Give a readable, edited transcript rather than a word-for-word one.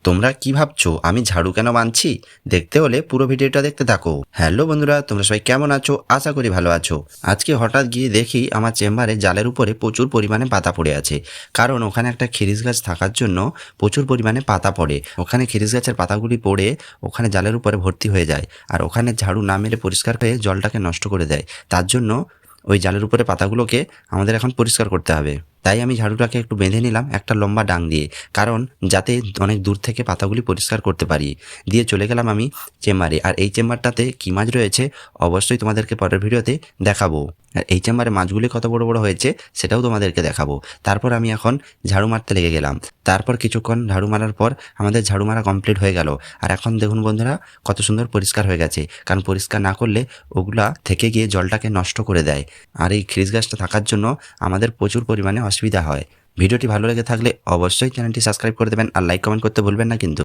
তোমরা কি ভাবছো আমি ঝাড়ু কেন বানছি? দেখতে হলে পুরো ভিডিওটা দেখতে থাকো। হ্যালো বন্ধুরা, তোমরা সবাই কেমন আছো? আশা করি ভালো আছো। আজকে হঠাৎ গিয়ে দেখি আমার চেম্বারে জালের উপরে প্রচুর পরিমাণে পাতা পড়ে আছে। কারণ ওখানে একটা খিরিস গাছ থাকার জন্য প্রচুর পরিমাণে পাতা পড়ে। ওখানে খিরিস গাছের পাতাগুলি পড়ে ওখানে জালের উপরে ভর্তি হয়ে যায়, আর ওখানে ঝাড়ু না মেরে পরিষ্কার হয়ে জলটাকে নষ্ট করে দেয়। তার জন্য ওই জালের উপরে পাতাগুলোকে আমাদের এখন পরিষ্কার করতে হবে। তাই আমি ঝাড়ুটাকে একটু বেঁধে নিলাম একটা লম্বা ডাং দিয়ে, কারণ যাতে অনেক দূর থেকে পাতাগুলি পরিষ্কার করতে পারি। দিয়ে চলে গেলাম আমি চেম্বারে। আর এই চেম্বারটাতে কী মাছ রয়েছে অবশ্যই তোমাদেরকে পরের ভিডিওতে দেখাবো। আর এই চেম্বারে মাছগুলি কত বড় বড় হয়েছে সেটাও তোমাদেরকে দেখাবো। তারপর আমি এখন ঝাড়ু মারতে লেগে গেলাম। তারপর কিছুক্ষণ ঝাড়ু মারার পর আমাদের ঝাড়ু মারা কমপ্লিট হয়ে গেল। আর এখন দেখুন বন্ধুরা, কত সুন্দর পরিষ্কার হয়ে গেছে। কারণ পরিষ্কার না করলে ওগুলা থেকে গিয়ে জলটাকে নষ্ট করে দেয়। আর এই খিরিস গাছটা থাকার জন্য আমাদের প্রচুর পরিমাণে অসুবিধা হয়। ভিডিওটি ভালো লেগে থাকলে অবশ্যই চ্যানেলটি সাবস্ক্রাইব করে দেবেন, আর লাইক কমেন্ট করতে ভুলবেন না কিন্তু।